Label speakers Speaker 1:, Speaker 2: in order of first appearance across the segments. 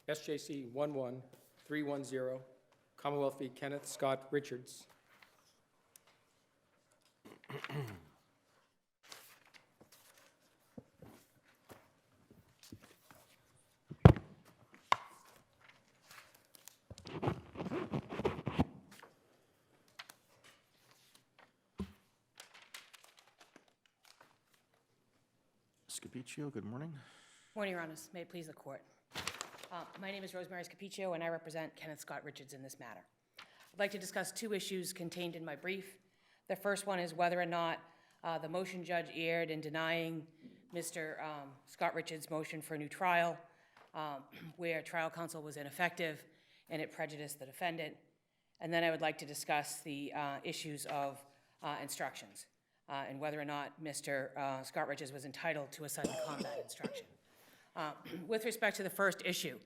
Speaker 1: SJC-11310, Commonwealth v. Kenneth Scott Richards.
Speaker 2: Scapiccio, good morning.
Speaker 3: Morning, Your Honors. May it please the Court. My name is Rosemary Scapiccio, and I represent Kenneth Scott Richards in this matter. I'd like to discuss two issues contained in my brief. The first one is whether or not the motion judge erred in denying Mr. Scott Richards' motion for a new trial, where trial counsel was ineffective and it prejudiced the defendant. And then I would like to discuss the issues of instructions and whether or not Mr. Scott Richards was entitled to a sudden combat instruction. With respect to the first issue,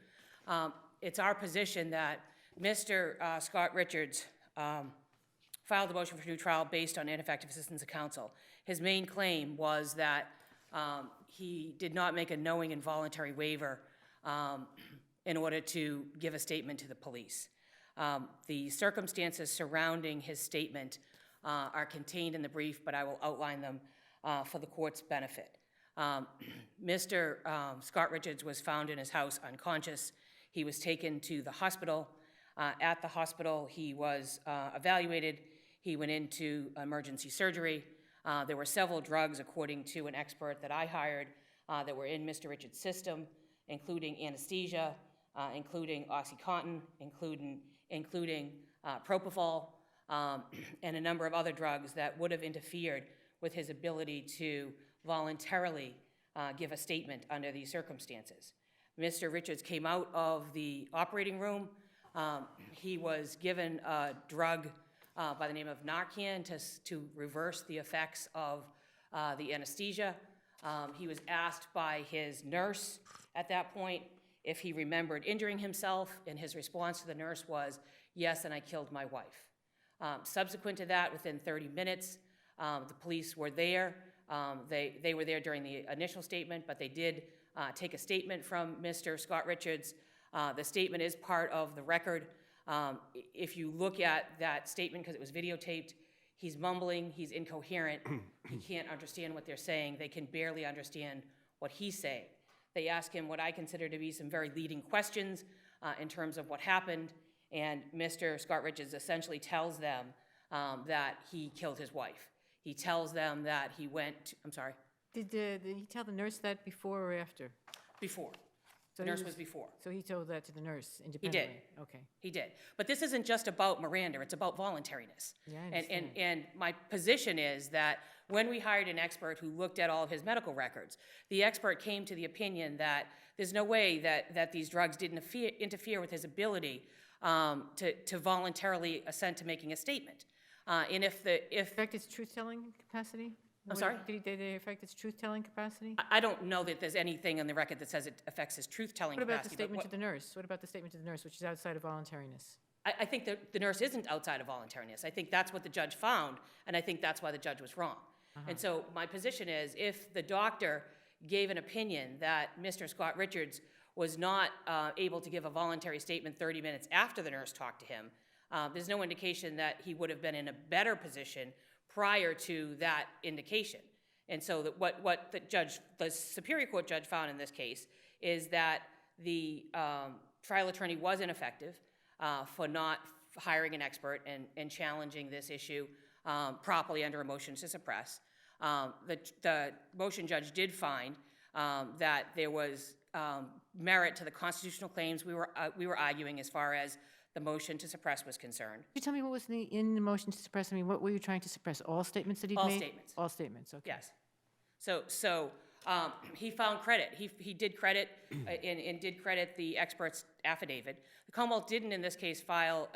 Speaker 3: it's our position that Mr. Scott Richards filed the motion for new trial based on ineffective assistance of counsel. His main claim was that he did not make a knowing and voluntary waiver in order to give a statement to the police. The circumstances surrounding his statement are contained in the brief, but I will outline them for the court's benefit. Mr. Scott Richards was found in his house unconscious. He was taken to the hospital. At the hospital, he was evaluated. He went into emergency surgery. There were several drugs, according to an expert that I hired, that were in Mr. Richards' system, including anesthesia, including OxyContin, including propofol, and a number of other drugs that would have interfered with his ability to voluntarily give a statement under these circumstances. Mr. Richards came out of the operating room. He was given a drug by the name of Narcan to reverse the effects of the anesthesia. He was asked by his nurse at that point if he remembered injuring himself, and his response to the nurse was, "Yes, and I killed my wife." Subsequent to that, within 30 minutes, the police were there. They were there during the initial statement, but they did take a statement from Mr. Scott Richards. The statement is part of the record. If you look at that statement, because it was videotaped, he's mumbling, he's incoherent, he can't understand what they're saying, they can barely understand what he's saying. They ask him what I consider to be some very leading questions in terms of what happened, and Mr. Scott Richards essentially tells them that he killed his wife. He tells them that he went to, I'm sorry?
Speaker 4: Did he tell the nurse that before or after?
Speaker 3: Before.
Speaker 4: So
Speaker 3: The nurse was before.
Speaker 4: So he told that to the nurse
Speaker 3: He
Speaker 4: independently?
Speaker 3: did.
Speaker 4: Okay.
Speaker 3: He did. But this isn't just about Miranda, it's about voluntariness.
Speaker 4: Yeah, I understand.
Speaker 3: And my position is that when we hired an expert who looked at all of his medical records, the expert came to the opinion that there's no way that these drugs didn't interfere with his ability to voluntarily assent to making a statement. And if
Speaker 4: Affect its truth-telling capacity?
Speaker 3: I'm sorry?
Speaker 4: Did they affect its truth-telling capacity?
Speaker 3: I don't know that there's anything on the record that says it affects his truth-telling
Speaker 4: What
Speaker 3: capacity.
Speaker 4: about the statement to the nurse? What about the statement to the nurse, which is outside of voluntariness?
Speaker 3: I think that the nurse isn't outside of voluntariness. I think that's what the judge found, and I think that's why the judge was wrong. And so my position is, if the doctor gave an opinion that Mr. Scott Richards was not able to give a voluntary statement 30 minutes after the nurse talked to him, there's no indication that he would have been in a better position prior to that indication. And so that what the Superior Court judge found in this case is that the trial attorney was ineffective for not hiring an expert and challenging this issue properly under a motion to suppress. The motion judge did find that there was merit to the constitutional claims we were arguing as far as the motion to suppress was concerned.
Speaker 4: Could you tell me what was in the motion to suppress? I mean, what were you trying to suppress? All statements that he'd
Speaker 3: All
Speaker 4: made?
Speaker 3: statements.
Speaker 4: All statements, okay.
Speaker 3: Yes. So he found credit. He did credit and did credit the expert's affidavit. The Commonwealth didn't, in this case, file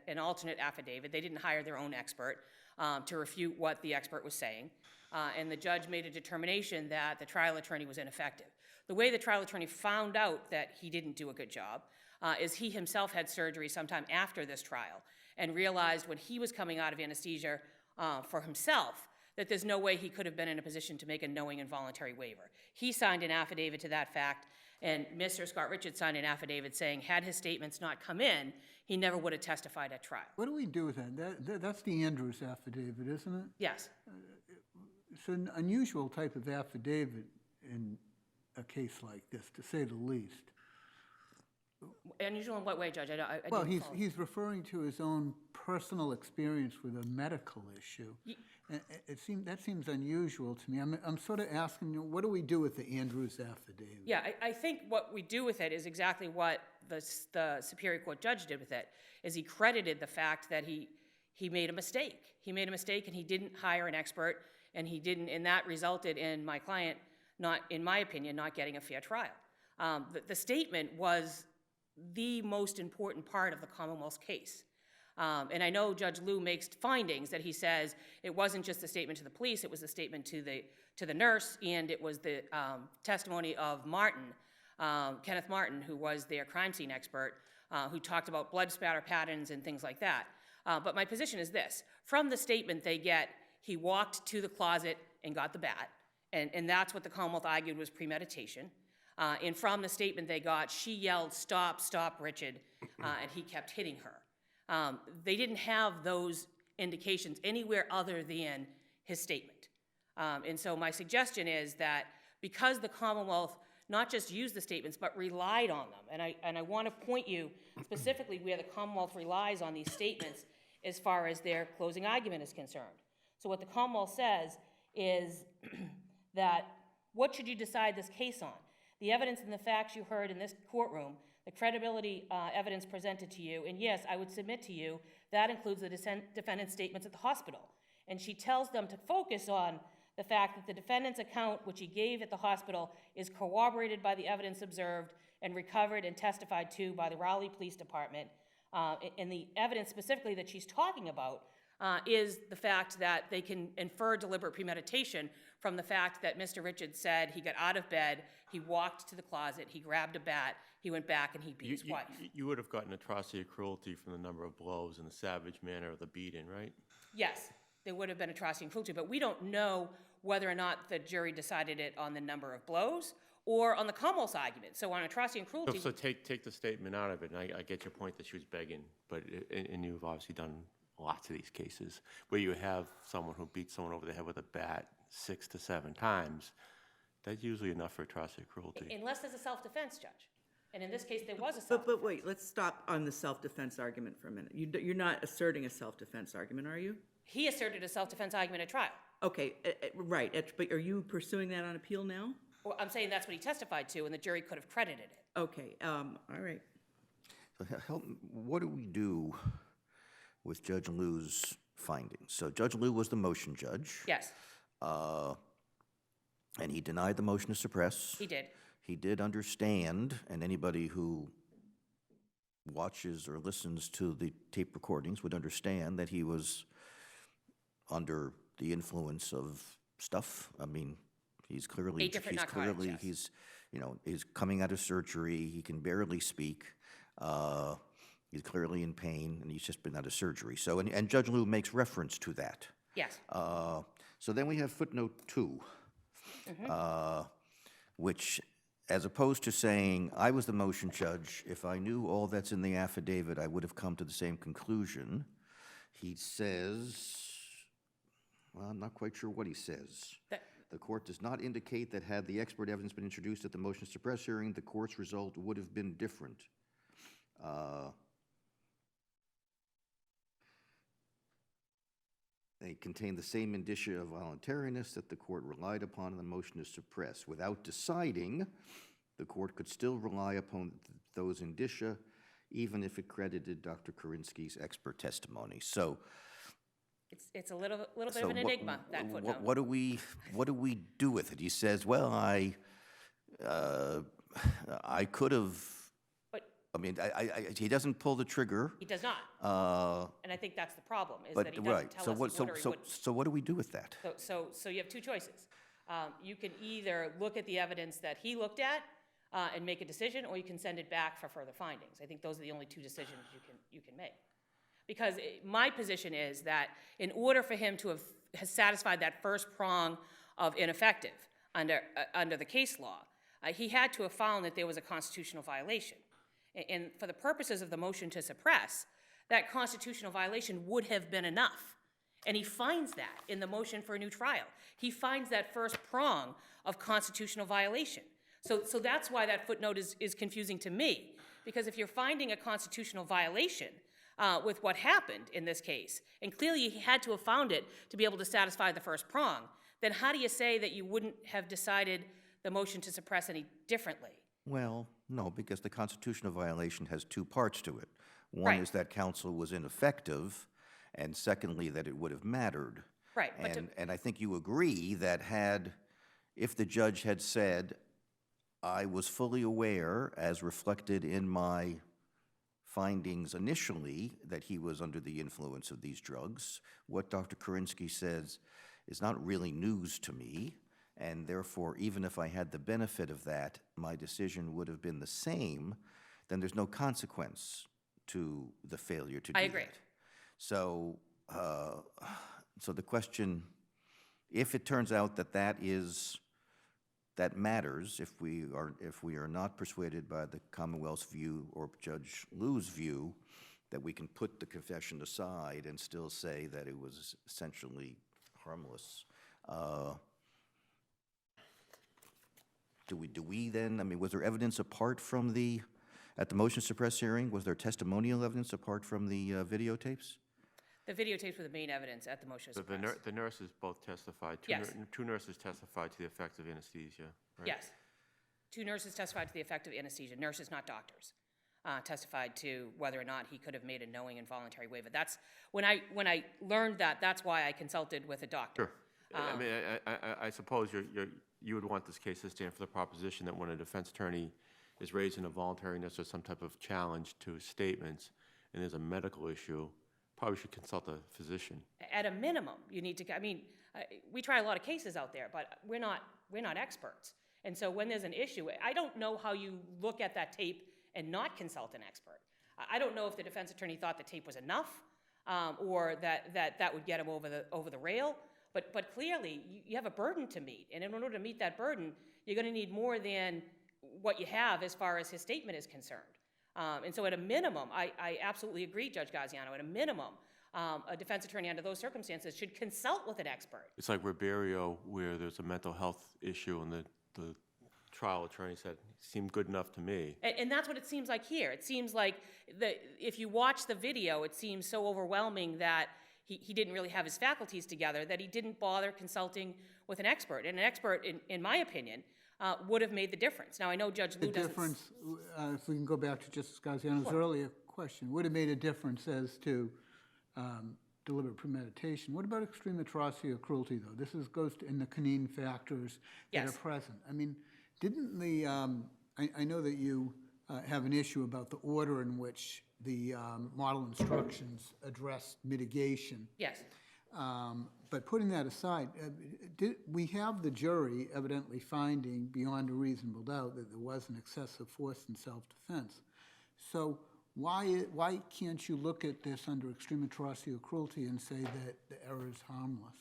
Speaker 3: an alternate affidavit. They didn't hire their own expert to refute what the expert was saying. And the judge made a determination that the trial attorney was ineffective. The way the trial attorney found out that he didn't do a good job is he himself had surgery sometime after this trial and realized when he was coming out of anesthesia for himself that there's no way he could have been in a position to make a knowing and voluntary waiver. He signed an affidavit to that fact, And Mr. Scott Richards signed an affidavit saying had his statements not come in, he never would have testified at trial.
Speaker 5: What do we do with that? That's the Andrews affidavit, isn't it?
Speaker 3: Yes.
Speaker 5: It's an unusual type of affidavit in a case like this, to say the least.
Speaker 3: Unusual in what way, Judge? I
Speaker 5: Well,
Speaker 3: didn't follow.
Speaker 5: he's referring to his own personal experience with a medical issue. And that seems unusual to me. I'm sort of asking you, what do we do with the Andrews affidavit?
Speaker 3: Yeah, I think what we do with it is exactly what the Superior Court judge did with it, is he credited the fact that he made a mistake. He made a mistake and he didn't hire an expert, and he didn't, and that resulted in my client not, in my opinion, not getting a fair trial. The statement was the most important part of the Commonwealth's case. And I know Judge Liu makes findings that he says it wasn't just a statement to the police, it was a statement to the nurse, and it was the testimony of Martin, Kenneth Martin, who was their crime scene expert, who talked about blood spatter patterns and things like that. But my position is this. From the statement they get, he walked to the closet and got the bat, and that's what the Commonwealth argued was premeditation. And from the statement they got, she yelled, "Stop, stop, Richard," and he kept hitting her. They didn't have those indications anywhere other than his statement. And so my suggestion is that because the Commonwealth not just used the statements, but relied on them, and I want to point you specifically where the Commonwealth relies on these statements as far as their closing argument is concerned. So what the Commonwealth says is that what should you decide this case on? The evidence and the facts you heard in this courtroom, the credibility evidence presented to you, and yes, I would submit to you, that includes the defendant's statements at the hospital. And she tells them to focus on the fact that the defendant's account, which he gave at the hospital, is corroborated by the evidence observed and recovered and testified to by the Raleigh Police Department. And the evidence specifically that she's talking about is the fact that they can infer deliberate premeditation from the fact that Mr. Richards said he got out of bed, he walked to the closet, he grabbed a bat, he went back and he beat his wife.
Speaker 6: You would have gotten atrocity of cruelty from the number of blows and the savage manner of the beating, right?
Speaker 3: Yes, there would have been atrocity and cruelty, but we don't know whether or not the jury decided it on the number of blows or on the Commonwealth's argument. So on atrocity and cruelty...
Speaker 6: So take the statement out of it, and I get your point that she was begging, but and you've obviously done lots of these cases where you have someone who beats someone over the head with a bat 6 to 7 times. That's usually enough for atrocity and cruelty.
Speaker 3: Unless there's a self-defense, Judge. And in this case, there was a self-defense.
Speaker 7: But wait, let's stop on the self-defense argument for a minute. You're not asserting a self-defense argument, are you?
Speaker 3: He asserted a self-defense argument at trial.
Speaker 7: Okay, right, but are you pursuing that on appeal now?
Speaker 3: Well, I'm saying that's what he testified to, and the jury could have credited it.
Speaker 7: Okay, all right.
Speaker 2: So what do we do with Judge Liu's findings? So Judge Liu was the motion judge.
Speaker 3: Yes,
Speaker 2: And he denied the motion to suppress.
Speaker 3: he did.
Speaker 2: He did understand, and anybody who watches or listens to the tape recordings would understand that he was under the influence of stuff. I mean, he's clearly,
Speaker 3: 8 different narcotics, yes.
Speaker 2: He's coming out of surgery. He can barely speak. He's clearly in pain, and he's just been out of surgery. So, and Judge Liu makes reference to that.
Speaker 3: Yes.
Speaker 2: So then we have footnote 2, which, as opposed to saying, I was the motion judge, if I knew all that's in the affidavit, I would have come to the same conclusion. He says, well, I'm not quite sure what he says. The court does not indicate that had the expert evidence been introduced at the motion to suppress hearing, the court's result would have been different. They contain the same indicia of voluntariness that the court relied upon in the motion to suppress. Without deciding, the court could still rely upon those indicia, even if it credited Dr. Korinsky's expert testimony. So,
Speaker 3: It's a little bit of an enigma, that footnote.
Speaker 2: what do we do with it? He says, well, I could have. I mean, he doesn't pull the trigger.
Speaker 3: He does not. And I think that's the problem, is
Speaker 2: But
Speaker 3: that he doesn't tell us the order he would.
Speaker 2: So what do we do with that?
Speaker 3: So you have two choices. You can either look at the evidence that he looked at and make a decision, or you can send it back for further findings. I think those are the only two decisions you can make. Because my position is that in order for him to have satisfied that first prong of ineffective under the case law, he had to have found that there was a constitutional violation. And for the purposes of the motion to suppress, that constitutional violation would have been enough. And he finds that in the motion for a new trial. He finds that first prong of constitutional violation. So that's why that footnote is confusing to me, because if you're finding a constitutional violation with what happened in this case, and clearly he had to have found it to be able to satisfy the first prong, then how do you say that you wouldn't have decided the motion to suppress any differently?
Speaker 2: Well, no, because the constitutional violation has two parts to it. One
Speaker 3: Right.
Speaker 2: is that counsel was ineffective, and secondly, that it would have mattered.
Speaker 3: Right, but
Speaker 2: And I think you agree that if the judge had said, I was fully aware, as reflected in my findings initially, that he was under the influence of these drugs, what Dr. Korinsky says is not really news to me, and therefore, even if I had the benefit of that, my decision would have been the same, then there's no consequence to the failure to do
Speaker 3: I agree.
Speaker 2: that. So, so the question, if it turns out that that matters, if we are not persuaded by the Commonwealth's view or Judge Liu's view, that we can put the confession aside and still say that it was essentially harmless. Do we then, I mean, was there evidence apart from at the motion suppress hearing, was there testimonial evidence apart from the videotapes?
Speaker 3: the videotapes were the main evidence at the motion to suppress.
Speaker 6: The nurses both testified.
Speaker 3: Yes.
Speaker 6: Two nurses testified to the effects of anesthesia, right?
Speaker 3: Yes. 2 nurses testified to the effect of anesthesia, nurses, not doctors, testified to whether or not he could have made a knowing and voluntary waiver. That's, when I learned that, that's why I consulted with a doctor.
Speaker 6: Sure. I mean, I suppose you would want this case to stand for the proposition that when a defense attorney is raising a voluntariness or some type of challenge to his statements, and there's a medical issue, probably should consult a physician.
Speaker 3: At a minimum, you need to, I mean, we try a lot of cases out there, but we're not experts. And so when there's an issue, I don't know how you look at that tape and not consult an expert. I don't know if the defense attorney thought the tape was enough, or that would get him over the rail. But clearly, you have a burden to meet, and in order to meet that burden, you're going to need more than what you have as far as his statement is concerned. And so at a minimum, I absolutely agree, Judge Gaziano, at a minimum, a defense attorney under those circumstances should consult with an expert.
Speaker 6: It's like Ribeiro, where there's a mental health issue, and the trial attorney said, seemed good enough to me.
Speaker 3: And that's what it seems like here. It seems like if you watch the video, it seems so overwhelming that he didn't really have his faculties together, that he didn't bother consulting with an expert. And an expert, in my opinion, would have made the difference. Now, I know Judge Liu doesn't...
Speaker 5: The difference, if we can go back to Justice Gaziano's earlier question, would have made a difference as to deliberate premeditation. What about extreme atrocity or cruelty, though? This goes in the Kenneth factors that
Speaker 3: Yes.
Speaker 5: are present. I mean, didn't the... I know that you have an issue about the order in which the model instructions address mitigation.
Speaker 3: Yes.
Speaker 5: But putting that aside, we have the jury evidently finding beyond a reasonable doubt that there was an excessive force in self-defense. So why can't you look at this under extreme atrocity or cruelty and say that the error is harmless?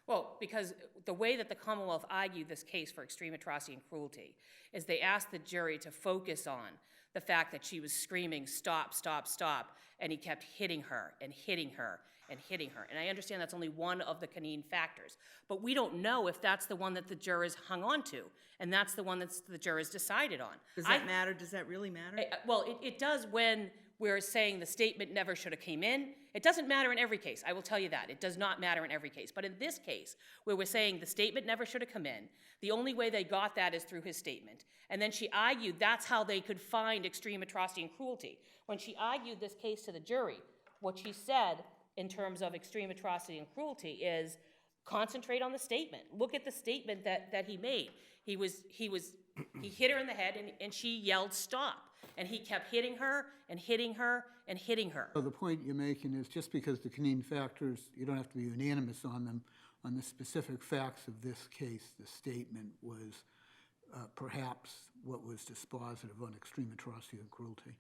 Speaker 3: Well, because the way that the Commonwealth argued this case for extreme atrocity and cruelty is they asked the jury to focus on the fact that she was screaming, stop, stop, stop, and he kept hitting her and hitting her and hitting her. And I understand that's only one of the Kenneth factors, but we don't know if that's the one that the jurors hung on to, and that's the one that the jurors decided on.
Speaker 7: Does that matter? Does that really matter?
Speaker 3: Well, it does when we're saying the statement never should have came in. It doesn't matter in every case, I will tell you that. It does not matter in every case. But in this case, where we're saying the statement never should have come in, the only way they got that is through his statement. And then she argued that's how they could find extreme atrocity and cruelty. When she argued this case to the jury, what she said in terms of extreme atrocity and cruelty is concentrate on the statement. Look at the statement that he made. He hit her in the head and she yelled stop. And he kept hitting her and hitting her and hitting her.
Speaker 5: So the point you're making is just because the Kenneth factors, you don't have to be unanimous on them, on the specific facts of this case, the statement was perhaps what was dispositive on extreme atrocity and cruelty.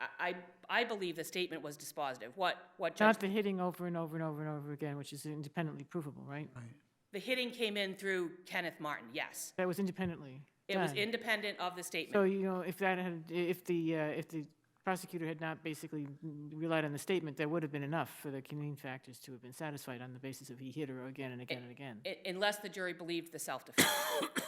Speaker 3: I believe the statement was dispositive. What Judge...
Speaker 4: Not the hitting over and over and over and over again, which is independently provable, right?
Speaker 5: Right.
Speaker 3: The hitting came in through Kenneth Martin, yes.
Speaker 4: That was independently.
Speaker 3: It was
Speaker 4: done.
Speaker 3: independent of the
Speaker 4: So,
Speaker 3: statement.
Speaker 4: if the prosecutor had not basically relied on the statement, there would have been enough for the convening factors to have been satisfied on the basis of he hit her again and again and again.
Speaker 3: Unless the jury believed the self-defense.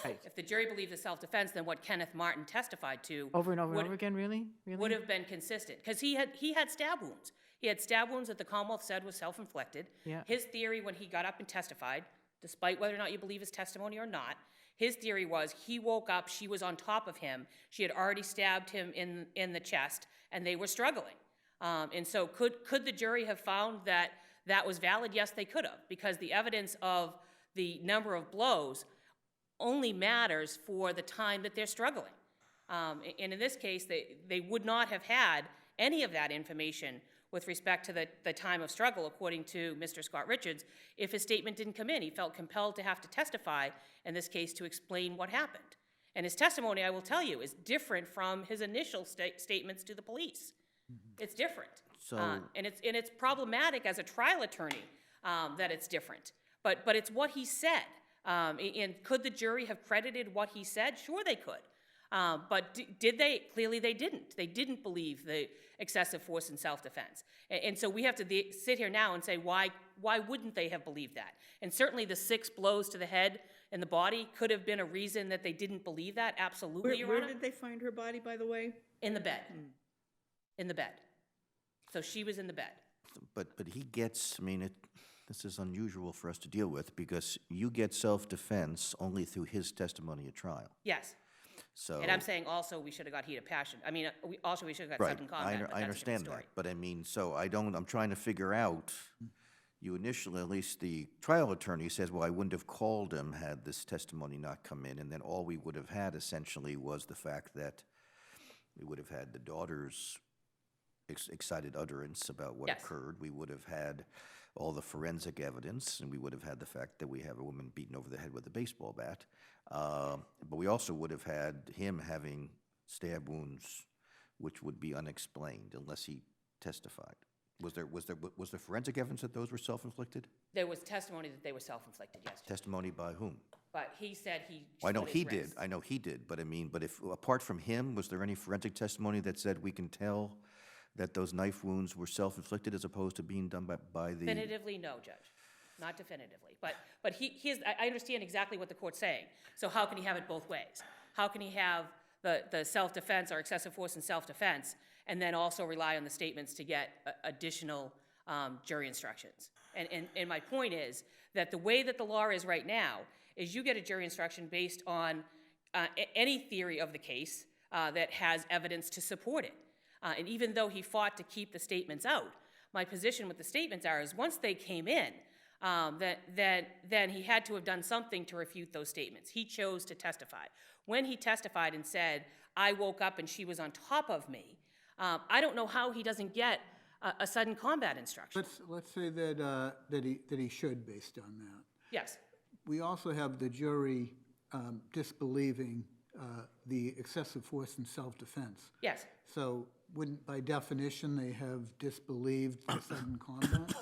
Speaker 4: Right.
Speaker 3: If the jury believed the self-defense, then what Kenneth Martin testified to
Speaker 4: Over and over and
Speaker 3: would-
Speaker 4: over again, really?
Speaker 3: would have been consistent, because he had stab wounds. He had stab wounds that the Commonwealth said was self-inflicted.
Speaker 4: Yeah.
Speaker 3: His theory when he got up and testified, despite whether or not you believe his testimony or not, his theory was he woke up, she was on top of him, she had already stabbed him in the chest, and they were struggling. And so could the jury have found that that was valid? Yes, they could have, because the evidence of the number of blows only matters for the time that they're struggling. And in this case, they would not have had any of that information with respect to the time of struggle, according to Mr. Scott Richards, if his statement didn't come in. He felt compelled to have to testify, in this case, to explain what happened. And his testimony, I will tell you, is different from his initial statements to the police. It's different.
Speaker 2: So-
Speaker 3: And it's problematic as a trial attorney that it's different. But it's what he said. And could the jury have credited what he said? Sure, they could. But did they? Clearly they didn't. They didn't believe the excessive force in self-defense. And so we have to sit here now and say, why wouldn't they have believed that? And certainly the 6 blows to the head and the body could have been a reason that they didn't believe that. Absolutely, Your
Speaker 7: Where
Speaker 3: Honor.
Speaker 7: did they find her body, by the way?
Speaker 3: In the bed. In the bed. So she was in the bed.
Speaker 2: But he gets, I mean, this is unusual for us to deal with, because you get self-defense only through his testimony at trial.
Speaker 3: Yes.
Speaker 2: So.
Speaker 3: And I'm saying also we should have got heat of passion. I mean, we should have got
Speaker 2: Right,
Speaker 3: sudden combat, but
Speaker 2: I
Speaker 3: that's a different
Speaker 2: understand
Speaker 3: story.
Speaker 2: that, but I mean, so I'm trying to figure out, you initially, at least the trial attorney says, well, I wouldn't have called him had this testimony not come in, and then all we would have had essentially was the fact that we would have had the daughter's excited utterance about what
Speaker 3: Yes.
Speaker 2: occurred. We would have had all the forensic evidence, and we would have had the fact that we have a woman beaten over the head with a baseball bat. But we also would have had him having stab wounds, which would be unexplained unless he testified. Was there forensic evidence that those were self-inflicted?
Speaker 3: There was testimony that they were self-inflicted, yes. Judge.
Speaker 2: Testimony by whom?
Speaker 3: But he said he
Speaker 2: I know
Speaker 3: slit his
Speaker 2: he did,
Speaker 3: wrist.
Speaker 2: I know he did, but I mean, but if, apart from him, was there any forensic testimony that said we can tell that those knife wounds were self-inflicted as opposed to being done by the?
Speaker 3: Definitively, no, Judge. Not definitively. But I understand exactly what the court's saying. So how can he have it both ways? How can he have the self-defense or excessive force in self-defense and then also rely on the statements to get additional jury instructions? And my point is that the way that the law is right now is you get a jury instruction based on any theory of the case that has evidence to support it. And even though he fought to keep the statements out, my position with the statements is once they came in, then he had to have done something to refute those statements. He chose to testify. When he testified and said, I woke up and she was on top of me, I don't know how he doesn't get a sudden combat instruction.
Speaker 5: Let's say that he should based on that.
Speaker 3: Yes.
Speaker 5: We also have the jury disbelieving the excessive force in self-defense.
Speaker 3: Yes.
Speaker 5: So wouldn't, by definition, they have disbelieved the sudden combat?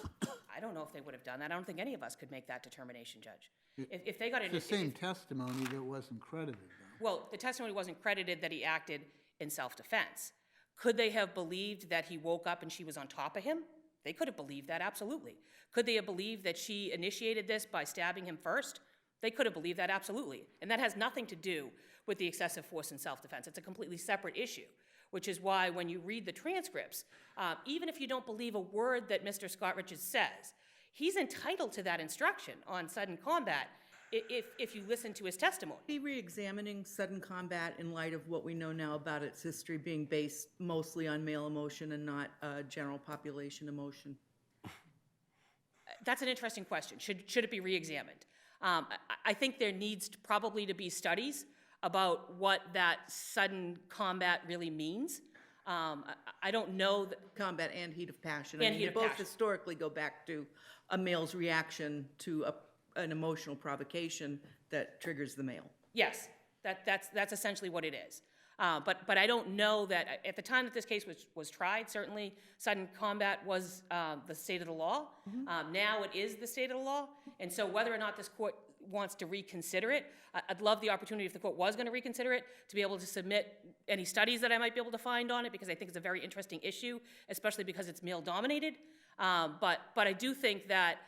Speaker 3: I don't know if they would have done that. I don't think any of us could make that determination, Judge. If they got
Speaker 5: It's the same testimony that wasn't credited, though.
Speaker 3: well, the testimony wasn't credited that he acted in self-defense. Could they have believed that he woke up and she was on top of him? They could have believed that, absolutely. Could they have believed that she initiated this by stabbing him first? They could have believed that, absolutely. And that has nothing to do with the excessive force in self-defense. It's a completely separate issue, which is why when you read the transcripts, even if you don't believe a word that Mr. Scott Richards says, he's entitled to that instruction on sudden combat if you listen to his testimony.
Speaker 7: Be re-examining sudden combat in light of what we know now about its history being based mostly on male emotion and not general population emotion?
Speaker 3: That's an interesting question. Should it be re-examined? I think there needs probably to be studies about what that sudden combat really means. I don't know that.
Speaker 7: Combat and heat of passion.
Speaker 3: And heat
Speaker 7: they
Speaker 3: of
Speaker 7: both
Speaker 3: passion.
Speaker 7: historically go back to a male's reaction to an emotional provocation that triggers the male.
Speaker 3: Yes, that's essentially what it is. But I don't know that, at the time that this case was tried, certainly sudden combat was the state of the law. Now it is the state of the law. And so whether or not this court wants to reconsider it, I'd love the opportunity, if the court was going to reconsider it, to be able to submit any studies that I might be able to find on it, because I think it's a very interesting issue, especially because it's male-dominated. But I do think that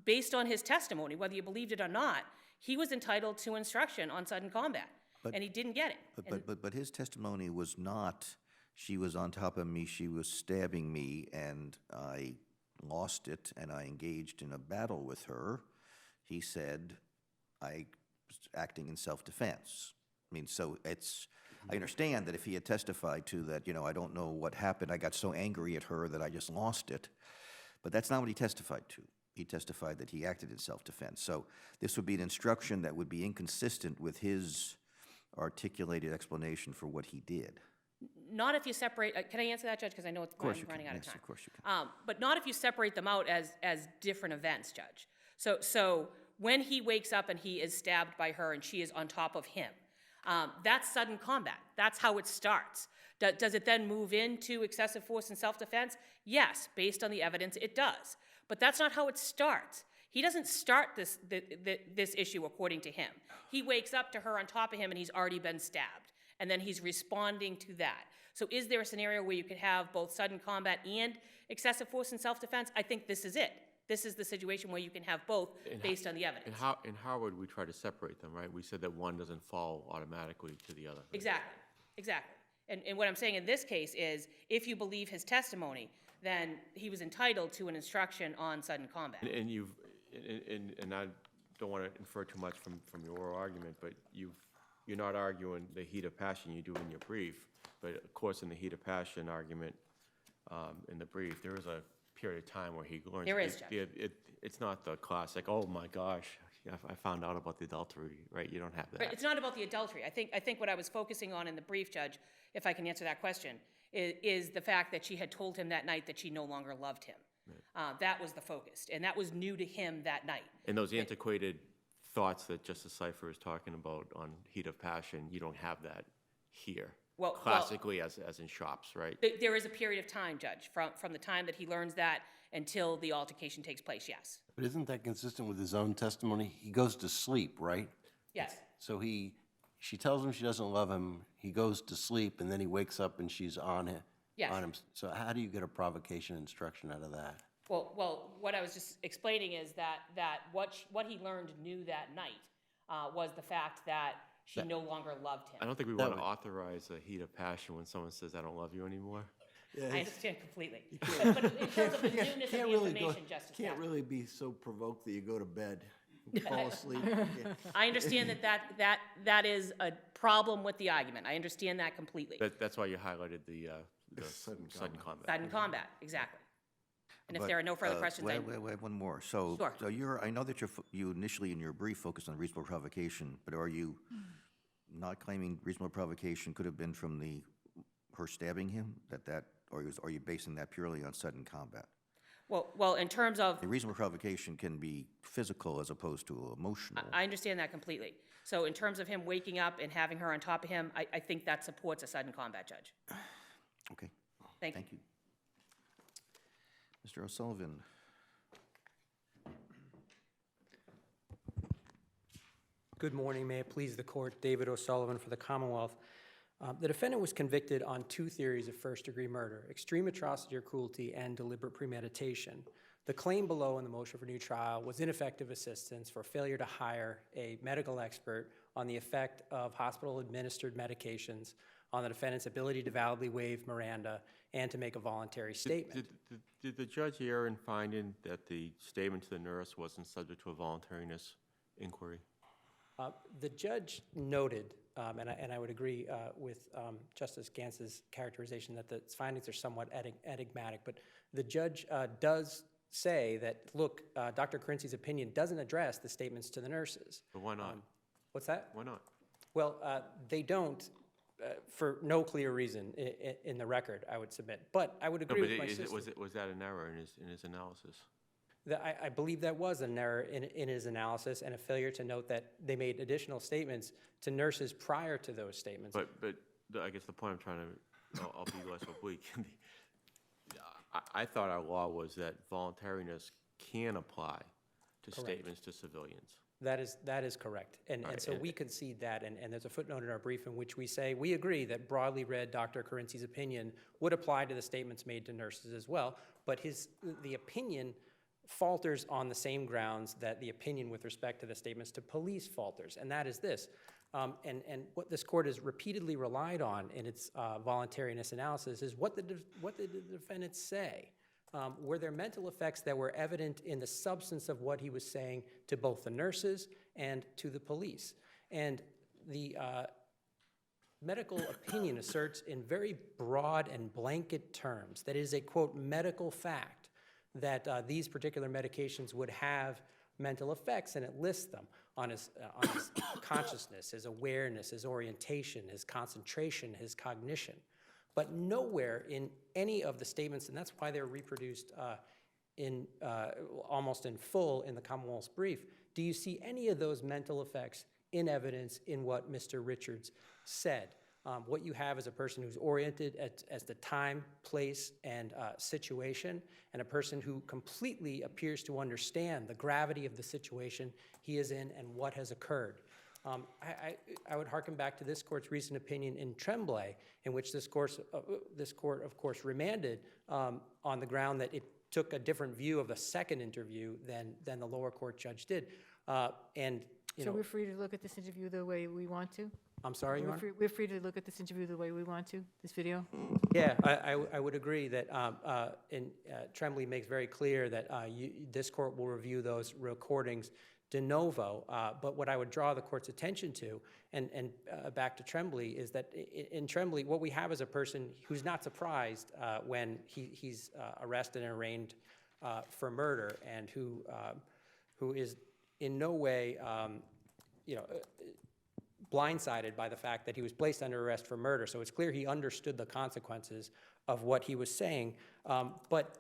Speaker 3: based on his testimony, whether you believed it or not, he was entitled to instruction on sudden combat, and he didn't get it.
Speaker 2: But his testimony was not, she was on top of me, she was stabbing me, and I lost it, and I engaged in a battle with her. He said, I was acting in self-defense. I mean, so it's, I understand that if he had testified to that, you know, I don't know what happened, I got so angry at her that I just lost it, but that's not what he testified to. He testified that he acted in self-defense. So this would be an instruction that would be inconsistent with his articulated explanation for what he did.
Speaker 3: Not if you separate, can I answer that, Judge? Because I know it's I'm running out of time.
Speaker 2: Yes, of course you can.
Speaker 3: But not if you separate them out as different events, Judge. So when he wakes up and he is stabbed by her and she is on top of him, that's sudden combat. That's how it starts. Does it then move into excessive force and self-defense? Yes, based on the evidence, it does. But that's not how it starts. He doesn't start this issue according to him. He wakes up to her on top of him and he's already been stabbed. And then he's responding to that. So is there a scenario where you could have both sudden combat and excessive force and self-defense? I think this is it. This is the situation where you can have both based on the evidence.
Speaker 6: In Howard, we try to separate them, right? We said that one doesn't fall automatically to the other.
Speaker 3: Exactly, exactly. And what I'm saying in this case is, if you believe his testimony, then he was entitled to an instruction on sudden combat.
Speaker 6: And I don't want to infer too much from your oral argument, but you're not arguing the heat of passion you do in your brief, but of course in the heat of passion argument in the brief, there is a period of time where he learns.
Speaker 3: There is, Judge.
Speaker 6: It's not the classic, oh my gosh, I found out about the adultery, right? You don't have that.
Speaker 3: But it's not about the adultery. I think what I was focusing on in the brief, Judge, if I can answer that question, is the fact that she had told him that night that she no longer loved him. Right. That was the focus, and that was new to him that night.
Speaker 6: And those antiquated thoughts that Justice Cipher is talking about on heat of passion, you don't have that here. Well, classically, as in shops, right?
Speaker 3: There is a period of time, Judge, from the time that he learns that until the altercation takes place, yes.
Speaker 8: But isn't that consistent with his own testimony? He goes to sleep, right?
Speaker 3: Yes.
Speaker 8: So she tells him she doesn't love him, he goes to sleep, and then he wakes up and she's on him.
Speaker 3: Yes.
Speaker 8: On him. So how do you get a provocation instruction out of that?
Speaker 3: Well, what I was just explaining is that what he learned new that night was the fact that she no longer loved him.
Speaker 6: I don't think we want to authorize a heat of passion when someone says, I don't love you anymore.
Speaker 3: Yeah, I understand completely. But in terms of the newness of the information, Justice
Speaker 9: Can't
Speaker 3: Kavanaugh.
Speaker 9: really be so provoked that you go to bed, fall asleep.
Speaker 3: I understand that is a problem with the argument. I understand that completely.
Speaker 6: That's why you highlighted the sudden combat.
Speaker 3: Sudden combat, exactly. And if there are no further questions,
Speaker 2: Wait, one more. So,
Speaker 3: Sure.
Speaker 2: so I know that you initially in your brief focused on reasonable provocation, but are you not claiming reasonable provocation could have been from her stabbing him, or are you basing that purely on sudden combat?
Speaker 3: Well, in terms of...
Speaker 2: The reasonable provocation can be physical as opposed to emotional.
Speaker 3: I understand that completely. So in terms of him waking up and having her on top of him, I think that supports a sudden combat, Judge.
Speaker 2: Okay.
Speaker 3: Thank you.
Speaker 2: Mr. O'Sullivan.
Speaker 1: Good morning. May it please the court. David O'Sullivan for the Commonwealth. The defendant was convicted on 2 theories of first-degree murder: extreme atrocity or cruelty and deliberate premeditation. The claim below in the motion for new trial was ineffective assistance for failure to hire a medical expert on the effect of hospital-administered medications on the defendant's ability to validly waive Miranda and to make a voluntary statement.
Speaker 6: Did the judge err in finding that the statement to the nurse wasn't subject to a voluntariness inquiry?
Speaker 1: The judge noted, and I would agree with Justice Gantz's characterization that the findings are somewhat enigmatic, but the judge does say that, look, Dr. Carinci's opinion doesn't address the statements to the nurses.
Speaker 6: But why not?
Speaker 1: What's that?
Speaker 6: Why not?
Speaker 1: Well, they don't, for no clear reason in the record, I would submit. But I would agree with my sister.
Speaker 6: Was that an error in his analysis?
Speaker 1: I believe that was an error in his analysis and a failure to note that they made additional statements to nurses prior to those statements.
Speaker 6: But I guess the point I'm trying to, I'll be less oblique. I thought our law was that voluntariness can apply to statements to civilians.
Speaker 1: That is correct. And so we concede that, and there's a footnote in our brief in which we say, we agree that broadly read Dr. Carinzi's opinion would apply to the statements made to nurses as well, but the opinion falters on the same grounds that the opinion with respect to the statements to police falters, and that is this. And what this court has repeatedly relied on in its voluntariness analysis is what did the defendants say? Were there mental effects that were evident in the substance of what he was saying to both the nurses and to the police? And the medical opinion asserts in very broad and blanket terms that it is a, quote, medical fact that these particular medications would have mental effects, and it lists them on his consciousness, his awareness, his orientation, his concentration, his cognition. But nowhere in any of the statements, and that's why they're reproduced almost in full in the Commonwealth's brief, do you see any of those mental effects in evidence in what Mr. Richards said? What you have is a person who's oriented as the time, place, and situation, and a person who completely appears to understand the gravity of the situation he is in and what has occurred. I would hearken back to this court's recent opinion in Tremblay, in which this court, of course, remanded on the ground that it took a different view of the second interview than the lower court judge did.
Speaker 4: So we're free to look at this interview the way we want to?
Speaker 1: I'm sorry, Your Honor?
Speaker 4: We're free to look at this interview the way we want to, this video?
Speaker 1: Yeah, I would agree that Tremblay makes very clear that this court will review those recordings de novo. But what I would draw the court's attention to, and back to Tremblay, is that in Tremblay, what we have is a person who's not surprised when he's arrested and arraigned for murder, and who is in no way, blindsided by the fact that he was placed under arrest for murder. So it's clear he understood the consequences of what he was saying. But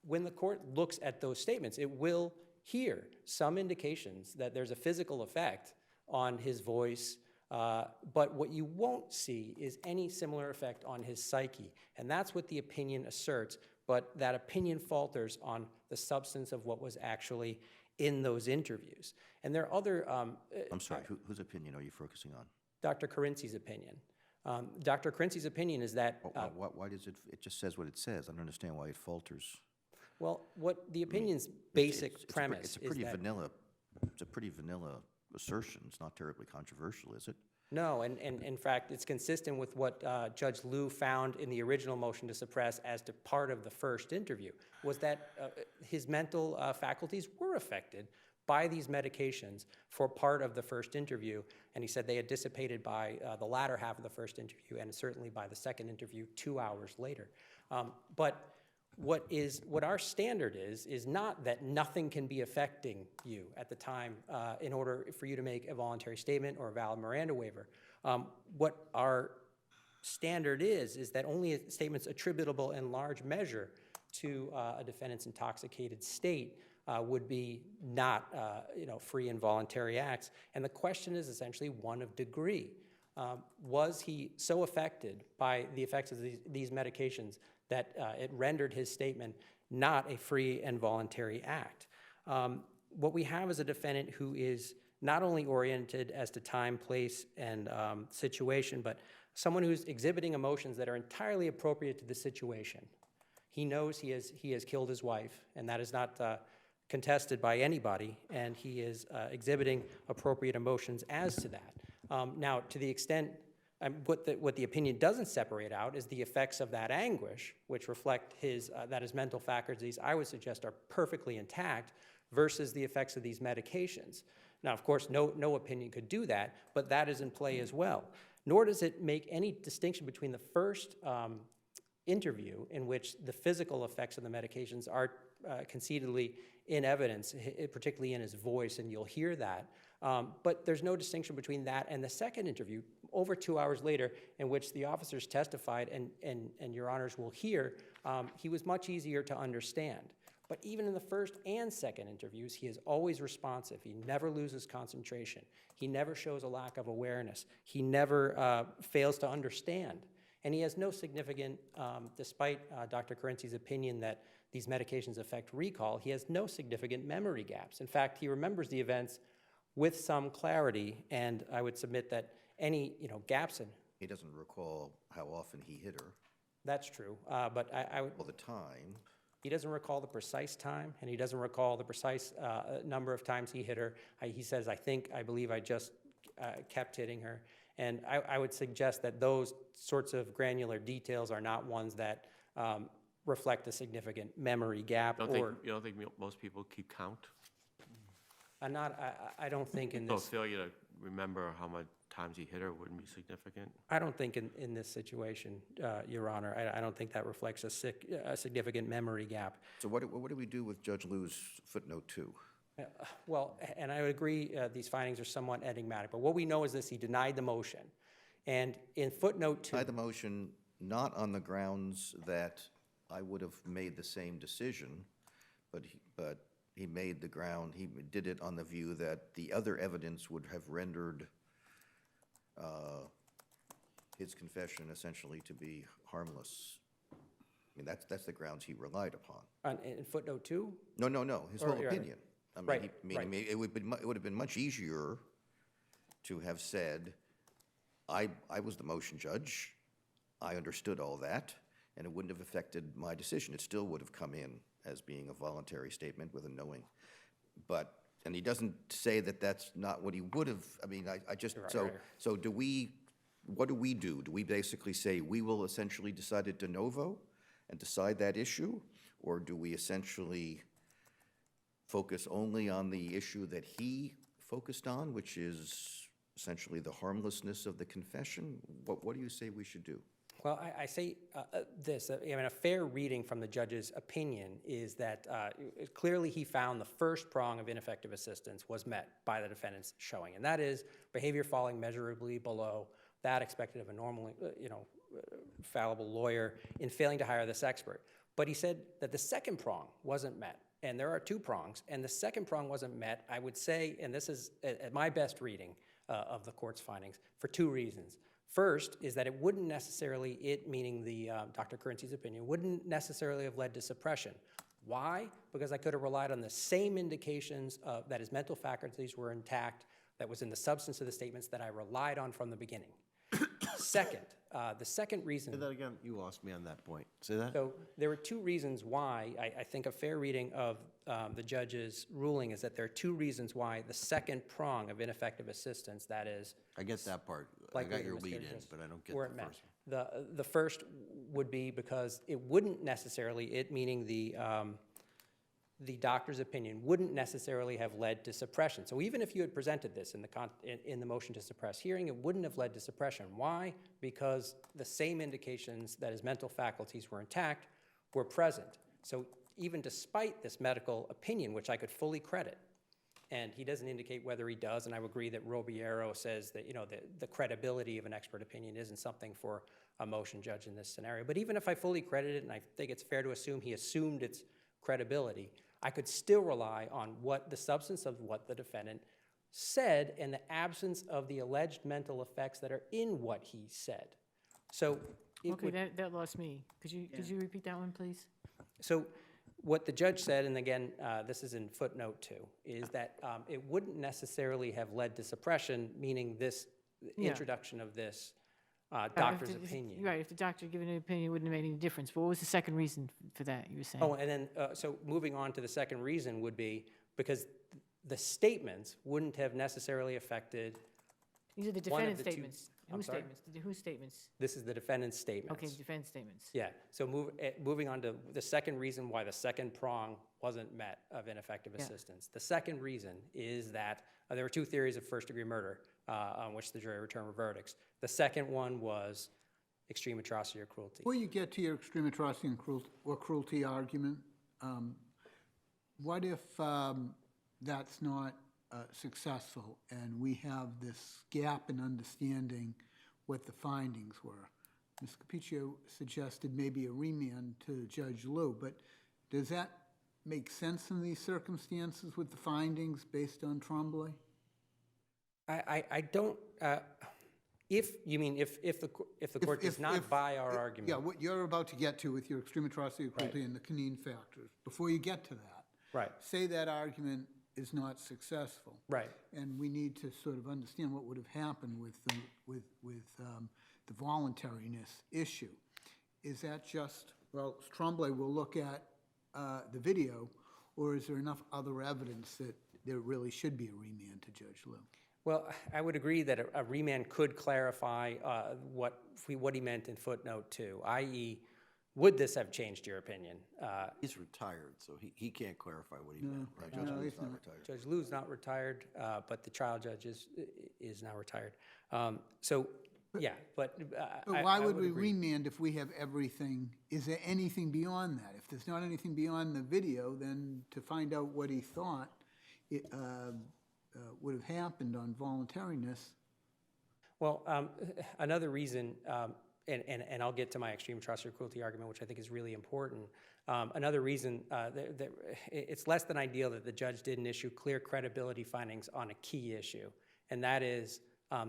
Speaker 1: when the court looks at those statements, it will hear some indications that there's a physical effect on his voice, but what you won't see is any similar effect on his psyche. And that's what the opinion asserts, but that opinion falters on the substance of what was actually in those interviews. And there are other...
Speaker 2: I'm sorry, whose opinion are you focusing on?
Speaker 1: Dr. Carinzi's opinion. Dr. Carinzi's opinion is that...
Speaker 2: Why does it just says what it says? I don't understand why it falters.
Speaker 1: Well, what the opinion's basic premise
Speaker 2: It's a pretty
Speaker 1: is that...
Speaker 2: It's a pretty vanilla assertion. It's not terribly controversial, is it?
Speaker 1: No, and in fact, it's consistent with what Judge Liu found in the original motion to suppress as to part of the first interview, was that his mental faculties were affected by these medications for part of the first interview, and he said they had dissipated by the latter half of the first interview, and certainly by the second interview 2 hours later. But what our standard is not that nothing can be affecting you at the time in order for you to make a voluntary statement or a valid Miranda waiver. What our standard is that only statements attributable in large measure to a defendant's intoxicated state would be not free and voluntary acts. And the question is essentially one of degree. Was he so affected by the effects of these medications that it rendered his statement not a free and voluntary act? What we have is a defendant who is not only oriented as to time, place, and situation, but someone who's exhibiting emotions that are entirely appropriate to the situation. He knows he has killed his wife, and that is not contested by anybody, and he is exhibiting appropriate emotions as to that. Now, to the extent, what the opinion doesn't separate out is the effects of that anguish, which reflect that his mental faculties, I would suggest, are perfectly intact, versus the effects of these medications. Now, of course, no opinion could do that, but that is in play as well. Nor does it make any distinction between the first interview, in which the physical effects of the medications are concededly in evidence, particularly in his voice, and you'll hear that. But there's no distinction between that and the second interview, over 2 hours later, in which the officers testified, and your honors will hear, he was much easier to understand. But even in the first and second interviews, he is always responsive. He never loses concentration. He never shows a lack of awareness. He never fails to understand. And he has no significant, despite Dr. Carenzi's opinion that these medications affect recall, he has no significant memory gaps. In fact, he remembers the events with some clarity, and I would submit that any gaps in,
Speaker 2: He doesn't recall how often he hit her
Speaker 1: that's true, but I would,
Speaker 2: all the time.
Speaker 1: he doesn't recall the precise time, and he doesn't recall the precise number of times he hit her. He says, I believe I just kept hitting her. And I would suggest that those sorts of granular details are not ones that reflect a significant memory gap.
Speaker 6: You don't think most people keep count?
Speaker 1: I don't think in
Speaker 6: So
Speaker 1: this,
Speaker 6: failure to remember how many times he hit her wouldn't be significant?
Speaker 1: I don't think in this situation, Your Honor, I don't think that reflects a significant memory gap.
Speaker 2: So what do we do with Judge Liu's footnote 2?
Speaker 1: Well, and I would agree these findings are somewhat enigmatic, but what we know is this: he denied the motion. And in footnote 2,
Speaker 2: By the motion, not on the grounds that I would have made the same decision, but he made the ground, he did it on the view that the other evidence would have rendered his confession essentially to be harmless. I mean, that's the grounds he relied upon.
Speaker 1: in footnote 2,
Speaker 2: No, his whole
Speaker 1: Or-
Speaker 2: opinion. I mean,
Speaker 1: Right,
Speaker 2: I mean, it would have been much easier to have said, I was the motion judge, I understood all that, and it wouldn't have affected my decision. It still would have come in as being a voluntary statement with a knowing. And he doesn't say that that's not what he would have, I mean, I just,
Speaker 1: Right.
Speaker 2: so what do we do? Do we basically say, we will essentially decide it de novo and decide that issue? Or do we essentially focus only on the issue that he focused on, which is essentially the harmlessness of the confession? What do you say we should do?
Speaker 1: well, I say this. I mean, a fair reading from the judge's opinion is that clearly he found the first prong of ineffective assistance was met by the defendant's showing, and that is behavior falling measurably below that expected of a normal, fallible lawyer in failing to hire this expert. But he said that the second prong wasn't met. And there are two prongs, and the second prong wasn't met, I would say, and this is at my best reading of the court's findings, for two reasons. First is that it wouldn't necessarily, meaning the Dr. Carenzi's opinion, wouldn't necessarily have led to suppression. Why? Because I could have relied on the same indications that his mental faculties were intact, that was in the substance of the statements that I relied on from the beginning. Second, the second reason.
Speaker 8: Say that again. You lost me on that point. Say that.
Speaker 1: So there were two reasons why I think a fair reading of the judge's ruling is that there are two reasons why the second prong of ineffective assistance, that is,
Speaker 8: I get that part. I
Speaker 1: likely
Speaker 8: got your
Speaker 1: to
Speaker 8: lead in,
Speaker 1: miscarriages,
Speaker 8: but I don't get
Speaker 1: weren't
Speaker 8: the
Speaker 1: met.
Speaker 8: first one.
Speaker 1: The first would be because it wouldn't necessarily, meaning the doctor's opinion, wouldn't necessarily have led to suppression. So even if you had presented this in the motion to suppress hearing, it wouldn't have led to suppression. Why? Because the same indications that his mental faculties were intact were present. So even despite this medical opinion, which I could fully credit, and he doesn't indicate whether he does, and I would agree that Robiero says that the credibility of an expert opinion isn't something for a motion judge in this scenario. But even if I fully credit it, and I think it's fair to assume he assumed its credibility, I could still rely on the substance of what the defendant said and the absence of the alleged mental effects that are in what he said. So it
Speaker 4: Okay,
Speaker 1: would,
Speaker 4: that lost me. Could you repeat that one, please?
Speaker 1: so what the judge said, and again, this is in footnote 2, is that it wouldn't necessarily have led to suppression, meaning this
Speaker 4: Yeah.
Speaker 1: introduction of this
Speaker 4: Right,
Speaker 1: doctor's
Speaker 4: if
Speaker 1: opinion.
Speaker 4: Right, if the doctor had given an opinion, it wouldn't have made any difference. But what was the second reason for that, you were saying?
Speaker 1: Oh, and then, so moving on to the second reason would be because the statements wouldn't have necessarily affected,
Speaker 4: These are the
Speaker 1: one of
Speaker 4: defendant's
Speaker 1: the two-
Speaker 4: statements.
Speaker 1: I'm
Speaker 4: Whose
Speaker 1: sorry?
Speaker 4: statements? Whose statements?
Speaker 1: this is the defendant's statements.
Speaker 4: Okay, defense statements.
Speaker 1: Yeah, so moving on to the second reason why the second prong wasn't met of ineffective
Speaker 4: Yeah.
Speaker 1: assistance. The second reason is that there were two theories of first-degree murder on which the jury returned verdicts. The second one was extreme atrocity or cruelty.
Speaker 5: Before you get to your extreme atrocity and cruelty argument, what if that's not successful and we have this gap in understanding what the findings were? Ms. Capiccio suggested maybe a remand to Judge Liu, but does that make sense in these circumstances with the findings based on Tremblay?
Speaker 1: I don't, if, you mean if the court does not buy our argument?
Speaker 5: Yeah, what you're about to get to with your extreme atrocity or cruelty and the Canine factors, before you get to that.
Speaker 1: Right.
Speaker 5: Say that argument is not successful.
Speaker 1: Right.
Speaker 5: And we need to sort of understand what would have happened with the voluntariness issue. Is that just, well, Tremblay will look at the video, or is there enough other evidence that there really should be a remand to Judge Liu?
Speaker 1: Well, I would agree that a remand could clarify what he meant in footnote 2, i.e., would this have changed your opinion?
Speaker 8: He's retired, so he can't clarify what he meant, right?
Speaker 2: Judge
Speaker 5: No,
Speaker 2: Liu's
Speaker 5: he's
Speaker 2: not
Speaker 5: not.
Speaker 2: retired.
Speaker 1: Judge Liu's not retired, but the trial judge is now retired. So, yeah, but
Speaker 5: But why would we remand if we have everything? Is there anything beyond that? If there's not anything beyond the video, then to find out what he thought it, would have happened on voluntariness.
Speaker 1: Well, another reason, and I'll get to my extreme atrocity or cruelty argument, which I think is really important. Another reason that it's less than ideal that the judge didn't issue clear credibility findings on a key issue, and that is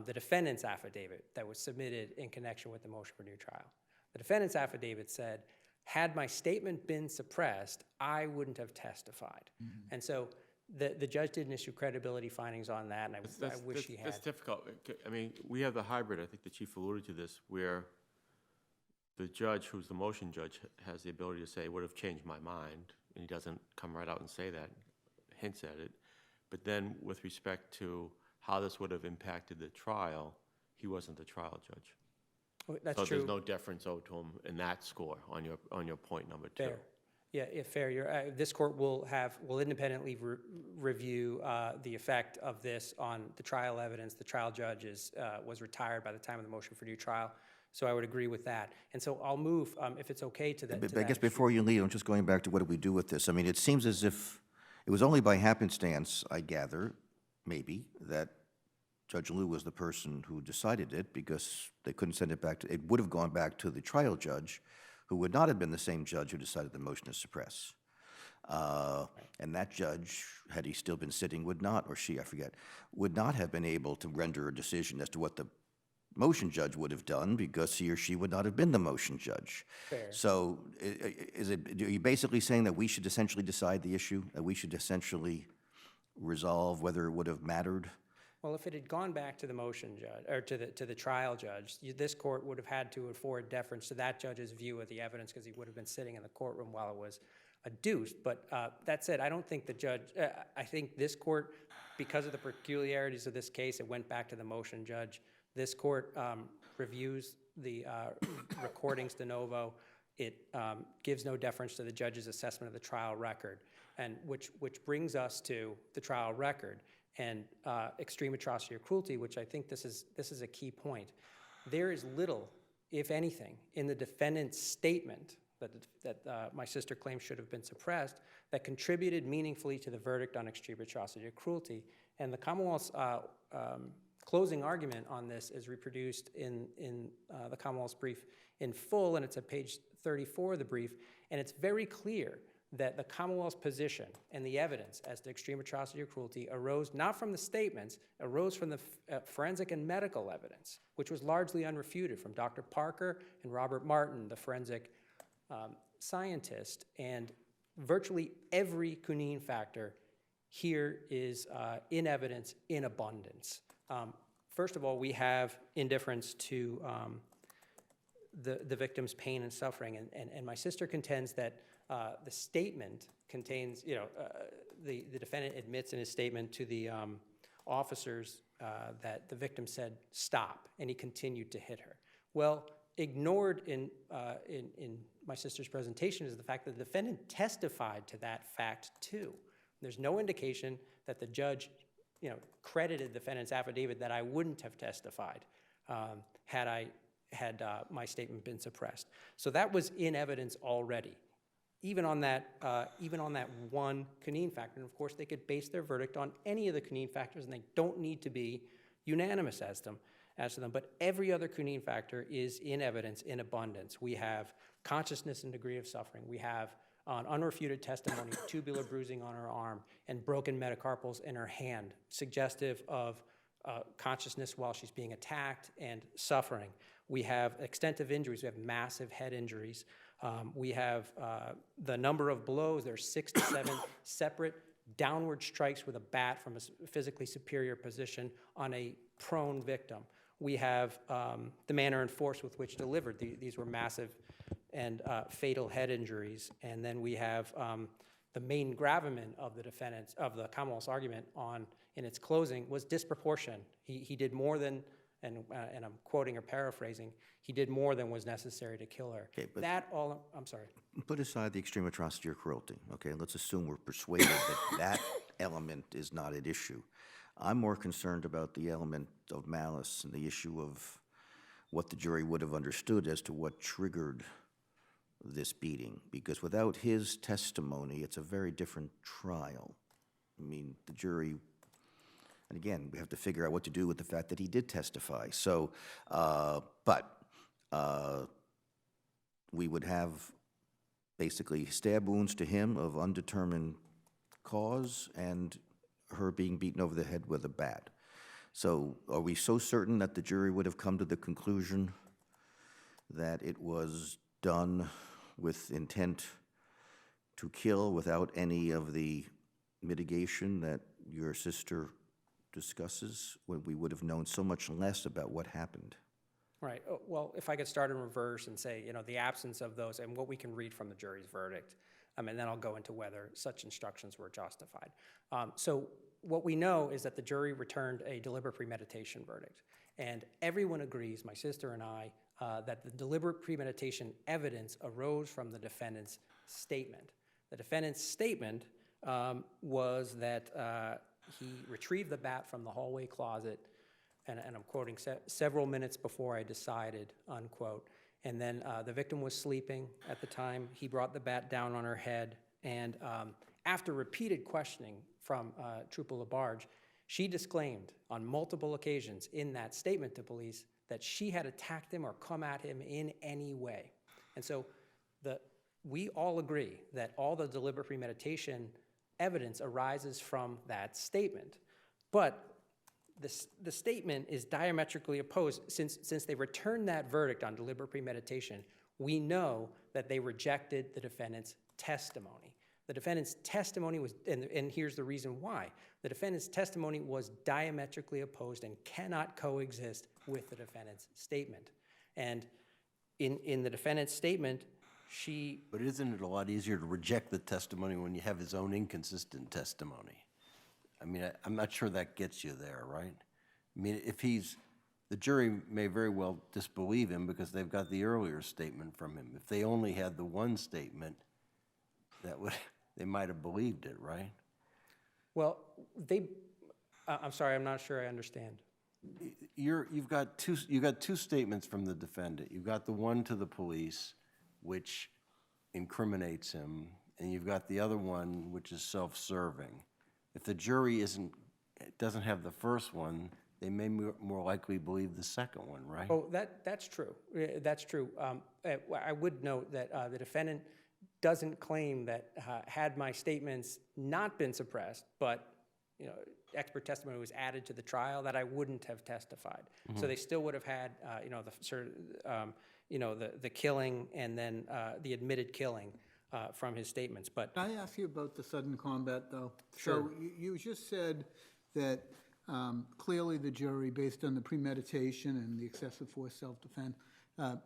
Speaker 1: the defendant's affidavit that was submitted in connection with the motion for new trial. The defendant's affidavit said, had my statement been suppressed, I wouldn't have testified. And so the judge didn't issue credibility findings on that, and I wish he had.
Speaker 6: That's difficult. I mean, we have the hybrid, I think the chief alluded to this, where the judge, who's the motion judge, has the ability to say, would have changed my mind, and he doesn't come right out and say that, hints at it. But then with respect to how this would have impacted the trial, he wasn't the trial judge.
Speaker 1: That's
Speaker 6: so
Speaker 1: true.
Speaker 6: there's no deference owed to him in that score on your point number 2.
Speaker 1: Fair. Yeah, fair. This court will independently review the effect of this on the trial evidence. The trial judge was retired by the time of the motion for new trial, so I would agree with that. And so I'll move, if it's okay, to that.
Speaker 2: But I guess before you leave, I'm just going back to what do we do with this? I mean, it seems as if it was only by happenstance, I gather, maybe, that Judge Liu was the person who decided it, because they couldn't send it back to, it would have gone back to the trial judge, who would not have been the same judge who decided the motion to suppress. And that judge, had he still been sitting, would not, or she, I forget, would not have been able to render a decision as to what the motion judge would have done, because he or she would not have been the motion judge.
Speaker 1: Fair.
Speaker 2: So are you basically saying that we should essentially decide the issue, that we should essentially resolve whether it would have mattered?
Speaker 1: Well, if it had gone back to the motion judge, or to the trial judge, this court would have had to afford deference to that judge's view of the evidence, because he would have been sitting in the courtroom while it was adduced. But that said, I don't think the judge, I think this court, because of the peculiarities of this case, it went back to the motion judge. This court reviews the recordings de novo. It gives no deference to the judge's assessment of the trial record, and which brings us to the trial record and extreme atrocity or cruelty, which I think this is a key point. There is little, if anything, in the defendant's statement that my sister claims should have been suppressed that contributed meaningfully to the verdict on extreme atrocity or cruelty. And the Commonwealth's closing argument on this is reproduced in the Commonwealth's brief in full, and it's at page 34 of the brief, and it's very clear that the Commonwealth's position and the evidence as to extreme atrocity or cruelty arose not from the statements, arose from the forensic and medical evidence, which was largely unrefuted from Dr. Parker and Robert Martin, the forensic scientist. And virtually every Cunin factor here is in evidence in abundance. First of all, we have indifference to the victim's pain and suffering, and my sister contends that the statement contains, the defendant admits in his statement to the officers that the victim said, "Stop," and he continued to hit her. Well, ignored in my sister's presentation is the fact that the defendant testified to that fact too. There's no indication that the judge, credited the defendant's affidavit that I wouldn't have testified had my statement been suppressed. So that was in evidence already. Even on that one Cunin factor, and of course they could base their verdict on any of the Cunin factors, and they don't need to be unanimous as to them. But every other Cunin factor is in evidence in abundance. We have consciousness and degree of suffering. We have on unrefuted testimony, tubular bruising on her arm, and broken metacarpals in her hand, suggestive of consciousness while she's being attacked and suffering. We have extensive injuries. We have massive head injuries. We have the number of blows. There's 6 to 7 separate downward strikes with a bat from a physically superior position on a prone victim. We have the manner and force with which delivered. These were massive and fatal head injuries. And then we have the main gravamen of the defendant's, of the Commonwealth's argument in its closing was disproportion. He did more than, and I'm quoting or paraphrasing, he did more than was necessary to kill her.
Speaker 2: Okay, but-
Speaker 1: I'm sorry.
Speaker 2: Put aside the extreme atrocity or cruelty, okay? Let's assume we're persuaded that that element is not at issue. I'm more concerned about the element of malice and the issue of what the jury would have understood as to what triggered this beating, because without his testimony, it's a very different trial. I mean, the jury, and again, we have to figure out what to do with the fact that he did testify. So, we would have basically stab wounds to him of undetermined cause and her being beaten over the head with a bat. So are we so certain that the jury would have come to the conclusion that it was done with intent to kill without any of the mitigation that your sister discusses, when we would have known so much less about what happened?
Speaker 1: Right. Well, if I could start in reverse and say, the absence of those and what we can read from the jury's verdict, and then I'll go into whether such instructions were justified. So what we know is that the jury returned a deliberate premeditation verdict. And everyone agrees, my sister and I, that the deliberate premeditation evidence arose from the defendant's statement. The defendant's statement was that he retrieved the bat from the hallway closet, and I'm quoting, several minutes before I decided, unquote. And then the victim was sleeping at the time. He brought the bat down on her head, and after repeated questioning from Trooper LaBarge, she disclaimed on multiple occasions in that statement to police that she had attacked him or come at him in any way. And so we all agree that all the deliberate premeditation evidence arises from that statement. But the statement is diametrically opposed. Since they returned that verdict on deliberate premeditation, we know that they rejected the defendant's testimony. The defendant's testimony was, and here's the reason why. The defendant's testimony was diametrically opposed and cannot coexist with the defendant's statement. And in the defendant's statement,
Speaker 8: But isn't it a lot easier to reject the testimony when you have his own inconsistent testimony? I mean, I'm not sure that gets you there, right? I mean, the jury may very well disbelieve him because they've got the earlier statement from him. If they only had the one statement, they might have believed it, right?
Speaker 1: well, I'm sorry, I'm not sure I understand.
Speaker 8: You've got two statements from the defendant. You've got the one to the police, which incriminates him, and you've got the other one, which is self-serving. If the jury doesn't have the first one, they may more likely believe the second one, right?
Speaker 1: Oh, that's true. That's true. I would note that the defendant doesn't claim that had my statements not been suppressed, but expert testimony was added to the trial, that I wouldn't have testified. So they still would have had the killing and then the admitted killing from his statements. But
Speaker 5: Can I ask you about the sudden combat, though?
Speaker 1: Sure.
Speaker 5: So you just said that clearly the jury, based on the premeditation and the excessive force self-defense,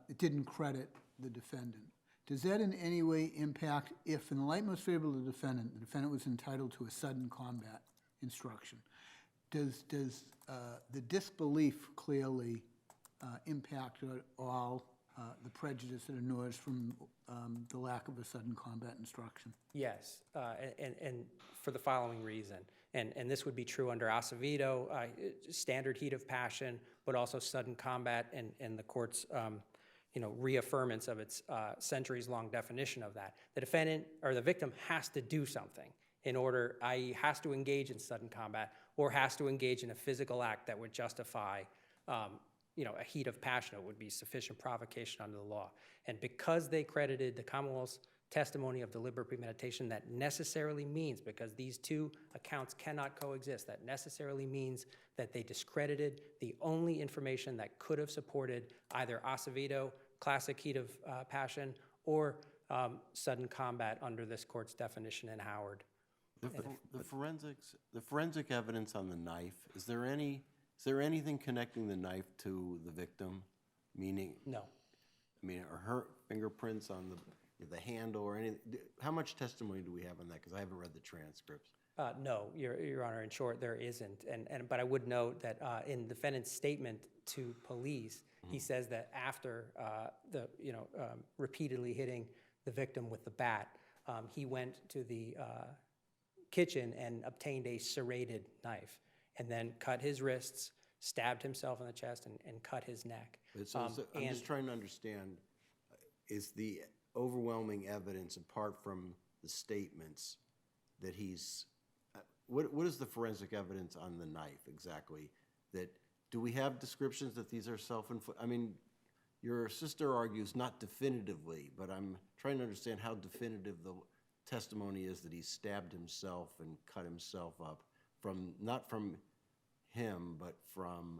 Speaker 5: it didn't credit the defendant. Does that in any way impact, if in the light most favorable to the defendant was entitled to a sudden combat instruction, does the disbelief clearly impact at all the prejudice that inures from the lack of a sudden combat instruction?
Speaker 1: yes, and for the following reason. And this would be true under Acevedo, standard heat of passion, but also sudden combat and the court's reaffirmance of its centuries-long definition of that. The defendant or the victim has to do something in order, i.e. has to engage in sudden combat or has to engage in a physical act that would justify a heat of passion. It would be sufficient provocation under the law. And because they credited the Commonwealth's testimony of deliberate premeditation that necessarily means, because these two accounts cannot coexist, that necessarily means that they discredited the only information that could have supported either acevedo, classic heat of passion, or sudden combat under this court's definition in Howard.
Speaker 8: The forensic evidence on the knife, is there anything connecting the knife to the victim? Meaning,
Speaker 1: No.
Speaker 8: I mean, are her fingerprints on the handle or anything? How much testimony do we have on that? Because I haven't read the transcripts.
Speaker 1: No, Your Honor, in short, there isn't. But I would note that in the defendant's statement to police, he says that after repeatedly hitting the victim with the bat, he went to the kitchen and obtained a serrated knife, and then cut his wrists, stabbed himself in the chest, and cut his neck.
Speaker 8: I'm just trying to understand, is the overwhelming evidence, apart from the statements, that he's, what is the forensic evidence on the knife exactly? Do we have descriptions that these are self-inflicted? I mean, your sister argues not definitively, but I'm trying to understand how definitive the testimony is that he stabbed himself and cut himself up not from him, but from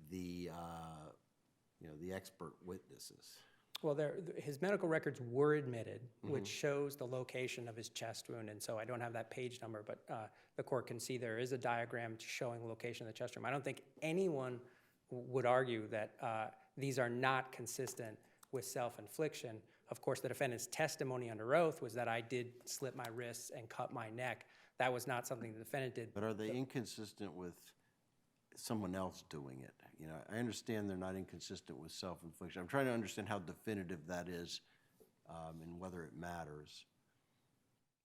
Speaker 8: the expert witnesses.
Speaker 1: Well, his medical records were admitted, which shows the location of his chest wound, and so I don't have that page number, but the court can see there is a diagram showing the location of the chest wound. I don't think anyone would argue that these are not consistent with self-infliction. Of course, the defendant's testimony under oath was that I did slit my wrists and cut my neck. That was not something the defendant did.
Speaker 8: But are they inconsistent with someone else doing it? You know, I understand they're not inconsistent with self-infliction. I'm trying to understand how definitive that is and whether it matters,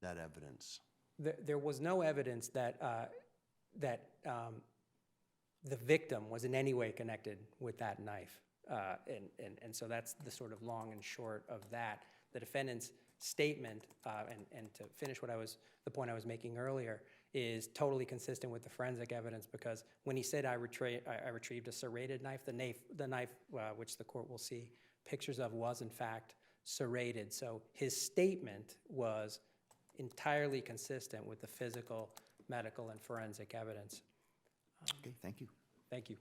Speaker 8: that evidence.
Speaker 1: There was no evidence that the victim was in any way connected with that knife. And so that's the sort of long and short of that. The defendant's statement, and to finish the point I was making earlier, is totally consistent with the forensic evidence, because when he said I retrieved a serrated knife, the knife which the court will see pictures of was in fact serrated. So his statement was entirely consistent with the physical, medical, and forensic evidence.
Speaker 2: Okay, thank you.
Speaker 1: Thank you.